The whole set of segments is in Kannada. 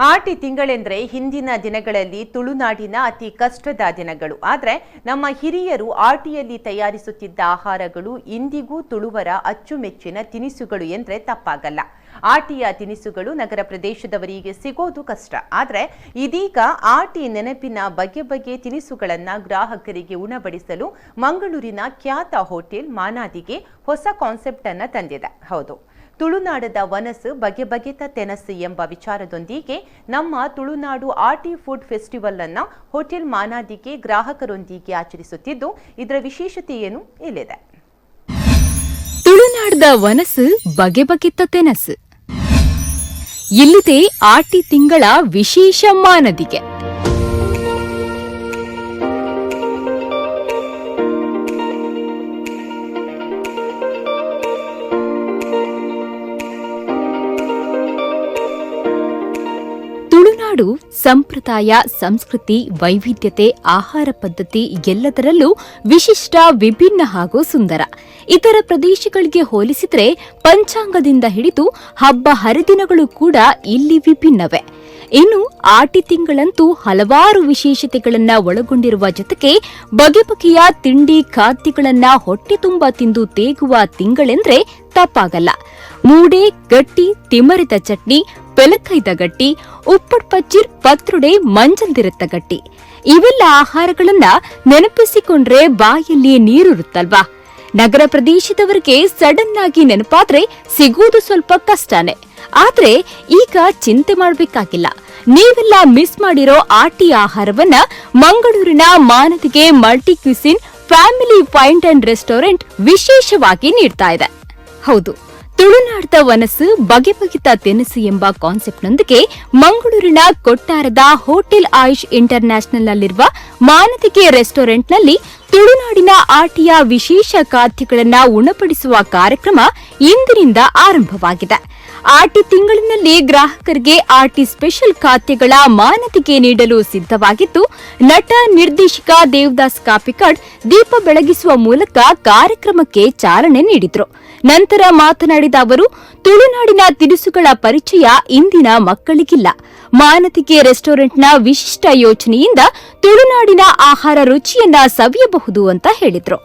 ಆಟಿ ತಿಂಗಳೆಂದರೆ ಹಿಂದಿನ ದಿನಗಳಲ್ಲಿ ತುಳುನಾಡಿನ ಅತಿ ಕಷ್ಟದ ದಿನಗಳು. ಆದರೆ ನಮ್ಮ ಹಿರಿಯರು ಆಟಿಯಲ್ಲಿ ತಯಾರಿಸುತ್ತಿದ್ದ ಆಹಾರಗಳು ಇಂದಿಗೂ ತುಳುವರ ಅಚ್ಚುಮೆಚ್ಚಿನ ತಿನಿಸುಗಳು ಎಂದರೆ ತಪ್ಪಾಗಲ್ಲ. ಆಟಿಯ ತಿನಿಸುಗಳು ನಗರ ಪ್ರದೇಶದವರಿಗೆ ಸಿಗೋದು ಕಷ್ಟ. ಆದರೆ ಇದೀಗ ಆಟಿ ನೆನಪಿನ ಬಗೆ ಬಗೆ ತಿನಿಸುಗಳನ್ನು ಗ್ರಾಹಕರಿಗೆ ಉಣಬಡಿಸಲು ಮಂಗಳೂರಿನ ಖ್ಯಾತ ಹೋಟೆಲ್ ಮಾನಾದಿಗೆ ಹೊಸ ಕಾನ್ಸೆಪ್ಟ್ ಅನ್ನು ತಂದಿದೆ. ಹೌದು, ತುಳುನಾಡದ ವನಸು ಬಗೆ ಬಗೆತ ತೆನಸು ಎಂಬ ವಿಚಾರದೊಂದಿಗೆ ನಮ್ಮ ತುಳುನಾಡು ಆಟಿ ಫುಡ್ ಫೆಸ್ಟಿವಲ್ ಅನ್ನು ಹೋಟೆಲ್ ಮಾನಾದಿಗೆ ಗ್ರಾಹಕರೊಂದಿಗೆ ಆಚರಿಸುತ್ತಿದ್ದು, ಇದರ ವಿಶೇಷತೆ ಏನು ಇಲ್ಲಿದೆ. ತುಳುನಾಡದ ವನಸು ಬಗೆ ಬಗೆತ ತೆನಸು ಇಲ್ಲಿದೆ ಆಟಿ ತಿಂಗಳ ವಿಶೇಷ ಮಾನದಿಗೆ. ತುಳುನಾಡು ಸಂಪ್ರದಾಯ, ಸಂಸ್ಕೃತಿ, ವೈವಿಧ್ಯತೆ, ಆಹಾರ ಪದ್ಧತಿ ಎಲ್ಲದರಲ್ಲೂ ವಿಶಿಷ್ಟ, ವಿಭಿನ್ನ ಹಾಗೂ ಸುಂದರ. ಇತರ ಪ್ರದೇಶಗಳಿಗೆ ಹೋಲಿಸಿದರೆ ಪಂಚಾಂಗದಿಂದ ಹಿಡಿದು ಹಬ್ಬ ಹರಿದಿನಗಳು ಕೂಡ ಇಲ್ಲಿ ವಿಭಿನ್ನವೇ. ಇನ್ನು ಆಟಿ ತಿಂಗಳಂತೂ ಹಲವಾರು ವಿಶೇಷತೆಗಳನ್ನ ಒಳಗೊಂಡಿರುವ ಜೊತೆಗೆ ಬಗೆ ಬಗೆಯ ತಿಂಡಿ ಖಾದ್ಯಗಳನ್ನ ಹೊಟ್ಟೆ ತುಂಬ ತಿಂದು ತೇಗುವ ತಿಂಗಳೆಂದ್ರೆ ತಪ್ಪಾಗಲ್ಲ. ಮೂಡೆ, ಗಟ್ಟಿ, ತಿಮರಿದ ಚಟ್ನಿ, ಪೆಲಕೈದ ಗಟ್ಟಿ, ಉಪ್ಪಡ್ ಪಚ್ಚಿರ್, ಪತ್ರುಡೆ, ಮಂಜಲ್ದಿರತ್ತ ಗಟ್ಟಿ ಇವೆಲ್ಲ ಆಹಾರಗಳನ್ನ ನೆನಪಿಸಿಕೊಂಡ್ರೆ ಬಾಯಲ್ಲಿ ನೀರುರುತ್ತಲ್ವಾ. ನಗರ ಪ್ರದೇಶದವರಿಗೆ ಸಡನ್ ಆಗಿ ನೆನಪಾದ್ರೆ ಸಿಗುವುದು ಸ್ವಲ್ಪ ಕಷ್ಟನೇ. ಆದ್ರೆ ಈಗ ಚಿಂತೆ ಮಾಡಬೇಕಾಗಿಲ್ಲ. ನೀವೆಲ್ಲ ಮಿಸ್ ಮಾಡಿರೋ ಆಟಿ ಆಹಾರವನ್ನ ಮಂಗಳೂರಿನ ಮಾನದಿಗೆ multi cuisine family fine and restaurant ವಿಶೇಷವಾಗಿ ನೀಡ್ತಾ ಇದೆ. ಹೌದು, ತುಳುನಾಡದ ವನಸು ಬಗೆ ಬಗೆತ ತೆನಸು ಎಂಬ ಕಾನ್ಸೆಪ್ಟ್ನೊಂದಿಗೆ ಮಂಗಳೂರಿನ ಕೊಟ್ಟಾರದ ಹೋಟೆಲ್ ಆಯುಷ್ ಇಂಟರ್ನ್ಯಾಷನಲ್ ನಲ್ಲಿರುವ ಮಾನದಿಗೆ ರೆಸ್ಟೋರೆಂಟ್ನಲ್ಲಿ ತುಳುನಾಡಿನ ಆಟಿಯ ವಿಶೇಷ ಖಾದ್ಯಗಳನ್ನ ಉಣಬಡಿಸುವ ಕಾರ್ಯಕ್ರಮ ಇಂದಿನಿಂದ ಆರಂಭವಾಗಿದೆ. ಆಟಿ ತಿಂಗಳಿನಲ್ಲಿ ಗ್ರಾಹಕರಿಗೆ ಆಟಿ ಸ್ಪೆಷಲ್ ಖಾದ್ಯಗಳ ಮಾನದಿಗೆ ನೀಡಲು ಸಿದ್ಧವಾಗಿದ್ದು, ನಟ ನಿರ್ದೇಶಕ ದೇವದಾಸ್ ಕಾಪಿಕಾಡ್ ದೀಪ ಬೆಳಗಿಸುವ ಮೂಲಕ ಕಾರ್ಯಕ್ರಮಕ್ಕೆ ಚಾಲನೆ ನೀಡಿದರು. ನಂತರ ಮಾತನಾಡಿದ ಅವರು, ತುಳುನಾಡಿನ ತಿನಿಸುಗಳ ಪರಿಚಯ ಇಂದಿನ ಮಕ್ಕಳಿಗಿಲ್ಲ. ಮಾನದಿಗೆ ರೆಸ್ಟೋರೆಂಟ್ನ ವಿಶಿಷ್ಟ ಯೋಚನೆಯಿಂದ ತುಳುನಾಡಿನ ಆಹಾರ ರುಚಿಯನ್ನ ಸವಿಯಬಹುದು ಅಂತ ಹೇಳಿದ್ರು.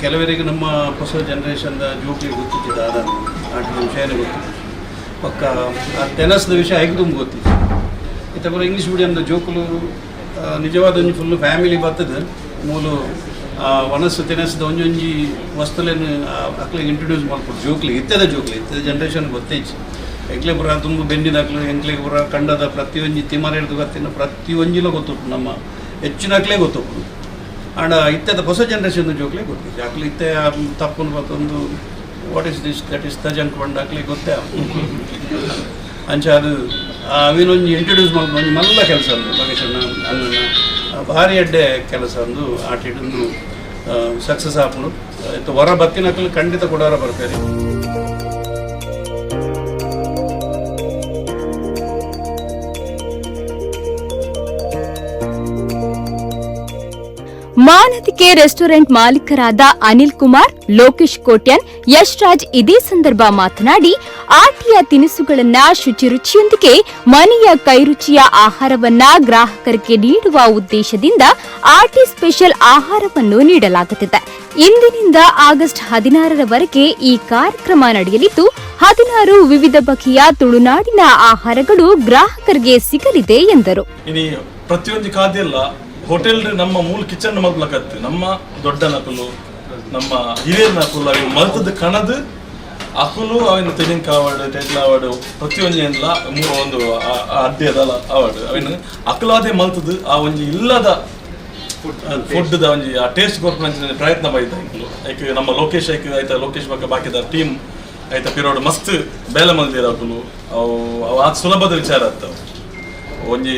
ಕೆಲವರಿಗೆ ನಮ್ಮ ಹೊಸ ಜನರೇಷನ್ ಜೋಕ್ಲಿ ಗೊತ್ತಿದ್ದ ಆಟದ ವಿಷಯನೇ ಗೊತ್ತಿತ್ತು. ಪಕ್ಕ ಆ ತೆನಸದ ವಿಷಯ ಹೇಗೆ ತುಂಬ ಗೊತ್ತಿತ್ತು. ಇತ್ತ ಕೂಡ ಇಂಗ್ಲೀಷ್ ಮೀಡಿಯಮ್ದ ಜೋಕುಲು ನಿಜವಾದ ಒಂಜಿ ಫುಲ್ಲು ಫ್ಯಾಮಿಲಿ ಬರ್ತದೆ. ಮೂಲು ವನಸ್ಸು ತೆನಸದ ಒಂಜೊಂಜಿ ವಸ್ತುಲೇನು ಅಕ್ಲಿಗೆ ಇಂಟ್ರೊಡ್ಯೂಸ್ ಮಾಡ್ಕೊಡು. ಜೋಕ್ಲಿ ಇತ್ತದ ಜನ್ರೇಷನ್ ಗೊತ್ತೈತಿ. ಎಂಕ್ಲೆ ಪುರ ತುಂಬ ಬೆಂಡಿನಕ್ಲು, ಎಂಕ್ಲೆಗೆ ಪುರ ಕಂಡದ ಪ್ರತಿಯೊಂಜಿ ತಿಮರ ಹಿಡಿದು ಗೊತ್ತಿನ ಪ್ರತಿಯೊಂಜಿಲ ಗೊತ್ತುಂಟು. ನಮ್ಮ ಹೆಚ್ಚಿನಕ್ಲೇ ಗೊತ್ತುಂಟು. ಆಂಡ ಇತ್ತದ ಹೊಸ ಜನ್ರೇಷನ್ ಜೋಕ್ಲೆ ಗೊತ್ತಿತ್ತು. ಅಕ್ಲಿ ಇತ್ತೆ ತಪ್ಪು ಮತ್ತೊಂದು what is this that is the junk ಬಂಡ್ ಅಕ್ಲಿ ಗೊತ್ತೇ ಅಂಚ ಅದು ಅವಿನೊಂದು ಇಂಟ್ರೊಡ್ಯೂಸ್ ಮಾಡ್ಕೊಂಡು ಒಂದು ಮಲ್ಲ ಕೆಲಸ ಅಂದು ಲೊಕೇಶನ್ ಅನ್ನ ಭಾರಿ ಅಡ್ಡೆ ಕೆಲಸ ಅಂದು ಆಟಿಡೊಂದು ಸಕ್ಸಸ್ ಆಪುಂಡು. ಹೊರ ಬತ್ತಿನಕ್ಲು ಖಂಡಿತ ಕೊಡೋರ ಬರ್ತಾರೆ. ಮಾನದಿಗೆ ರೆಸ್ಟೋರೆಂಟ್ ಮಾಲೀಕರಾದ ಅನಿಲ್ ಕುಮಾರ್, ಲೋಕೇಶ್ ಕೋಟ್ಯನ್, ಯಶ್ ರಾಜ್ ಇದೇ ಸಂದರ್ಭ ಮಾತನಾಡಿ, ಆಟಿಯ ತಿನಿಸುಗಳನ್ನ ಶುಚಿರುಚಿಯೊಂದಿಗೆ ಮನೆಯ ಕೈರುಚಿಯ ಆಹಾರವನ್ನ ಗ್ರಾಹಕರಿಗೆ ನೀಡುವ ಉದ್ದೇಶದಿಂದ ಆಟಿ ಸ್ಪೆಷಲ್ ಆಹಾರವನ್ನು ನೀಡಲಾಗುತ್ತಿದೆ. ಇಂದಿನಿಂದ ಆಗಸ್ಟ್ 16ರವರೆಗೆ ಈ ಕಾರ್ಯಕ್ರಮ ನಡೆಯಲಿದ್ದು, 16 ವಿವಿಧ ಬಗೆಯ ತುಳುನಾಡಿನ ಆಹಾರಗಳು ಗ್ರಾಹಕರಿಗೆ ಸಿಗಲಿದೆ ಎಂದರು. ಪ್ರತಿಯೊಂದು ಖಾದ್ಯ ಎಲ್ಲ ಹೋಟೆಲ್ ನಮ್ಮ ಮೂಲ ಕಿಚನ್ ಮಲ್ಪಲಕತ್ತು. ನಮ್ಮ ದೊಡ್ಡ ನಕಲು, ನಮ್ಮ ಹಿರಿಯರ ನಕಲು ಅವು ಮಲ್ತದ ಕಣದು ಅಕಲು ಅವಿನ ತೆಲಿಂಕ ಅವಾರ್ಡ್, ಟೈಟ್ಲ್ ಅವಾರ್ಡ್ ಪ್ರತಿಯೊಂದು ಏನಿಲ್ಲ ಒಂದು ಅಡ್ಡಿ ಅದಲ್ಲ ಅವಾರ್ಡ್ ಅವಿನ ಅಕಲಾದೇ ಮಲ್ತದ್ದು ಆ ಒಂಜಿ ಇಲ್ಲದ ಫುಡ್ದ ಒಂಜಿ ಆ ಟೇಸ್ಟ್ ಕೊರ್ಪಂಚ ಪ್ರಯತ್ನ ಬೈತಾ ಇಂಕ್ಲು. ಐಕ್ ನಮ್ಮ ಲೋಕೇಶ್ ಐಕ್ ಆಯ್ತಾ, ಲೋಕೇಶ್ ಬಗ್ಗೆ ಬಾಕಿದ ಟೀಮ್ ಆಯ್ತಾ ಪಿರೋಡ್ ಮಸ್ತ್ ಬೇಲೆ ಮಲ್ದಿರ ಅಕಲು ಅವು ಆ ಸುಲಭದ ವಿಚಾರ ಆಗ್ತಾವ. ಒಂಜಿ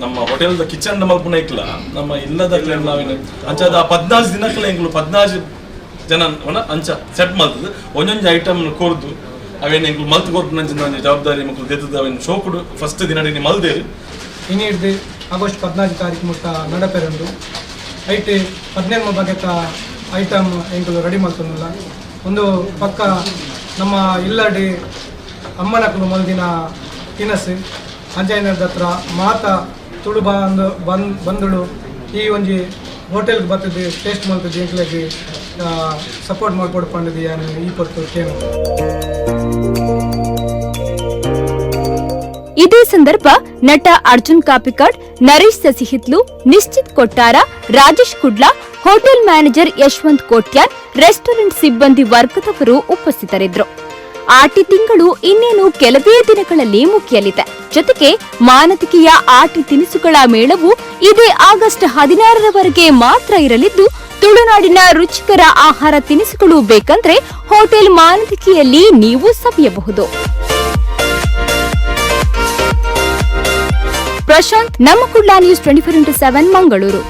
ನಮ್ಮ ಹೋಟೆಲ್ದ ಕಿಚನ್ ಮಲ್ಪುನ ಇಕ್ಲ ನಮ್ಮ ಇಲ್ಲದ ನಾವೇನು ಅಂಚದ 14 ದಿನಕ್ಕೆಲ್ಲ ಇಂಗ್ಲು 14 ಜನ ಅಂಚ ಸೆಟ್ ಮಲ್ತದ್ದು ಒಂದೊಂದು ಐಟಮ್ ಕೊರ್ದು ಅವೇನು ಇಂಗ್ಲು ಮಲ್ತು ಕೊರ್ಪುನಂಚಿನ ಜವಾಬ್ದಾರಿ ಮಕ್ಕಳು ತೆತ್ತದ ಅವೇನು ಶೋಕುಡು ಫಸ್ಟ್ ದಿನ ಮಲ್ದೇರು ಇನ್ನು ಹಿಡ್ದು ಆಗಸ್ಟ್ 14 ತಾರೀಕು ಮುಟ್ಟ ನಡಪೆರಂದು ಐಟೆ 17 ಬಗೆತ ಐಟಮ್ ಎಂಕಲು ರೆಡಿ ಮಾಡ್ತನಲ್ಲ. ಒಂದು ಪಕ್ಕ ನಮ್ಮ ಇಲ್ಲಡಿ ಅಮ್ಮನಕ್ಕಲು ಮಲ್ದಿನ ತಿನಸು ಅಂಜಾಯಿನದ ಹತ್ರ ಮಾತ ತುಳು ಬಂದಳು ಈ ಒಂಜಿ ಹೋಟೆಲ್ಗೆ ಬರ್ತದೆ ಟೇಸ್ಟ್ ಮಾಡ್ತದೆ ಎಂಕ್ಲಾಗಿ ಸಪೋರ್ಟ್ ಮಾಡ್ಕೊಡ್ಕೊಂಡಿದ್ದೀಯ ಈ ಪೊತ್ತು ಕೇನು. ಇದೇ ಸಂದರ್ಭ ನಟ ಅರ್ಜುನ್ ಕಾಪಿಕಾಡ್, ನರೇಶ್ ಸಸಿಹಿತ್ಲು, ನಿಶ್ಚಿತ್ ಕೊಟ್ಟಾರ, Rajesh Kudla, hotel manager Yashwant Kotian, restaurant ಸಿಬ್ಬಂದಿ ವರ್ಗದವರು ಉಪಸ್ಥಿತರಿದ್ದರು. ಆಟಿ ತಿಂಗಳು ಇನ್ನೇನು ಕೆಲವೇ ದಿನಗಳಲ್ಲಿ ಮುಗಿಯಲಿದೆ. ಜೊತೆಗೆ ಮಾನತಿಕೆಯ ಆಟಿ ತಿನಿಸುಗಳ ಮೇಳವು ಇದೇ ಆಗಸ್ಟ್ 16ರವರೆಗೆ ಮಾತ್ರ ಇರಲಿದ್ದು, ತುಳುನಾಡಿನ ರುಚಿಕರ ಆಹಾರ ತಿನಿಸುಗಳು ಬೇಕಂದ್ರೆ ಹೋಟೆಲ್ ಮಾನತಿಕೆಯಲ್ಲಿ ನೀವು ಸವಿಯಬಹುದು. ಪ್ರಶಾಂತ್, ನಮ್ಮ ಕುಡ್ಲ ನ್ಯೂಸ್ 24x7 ಮಂಗಳೂರು.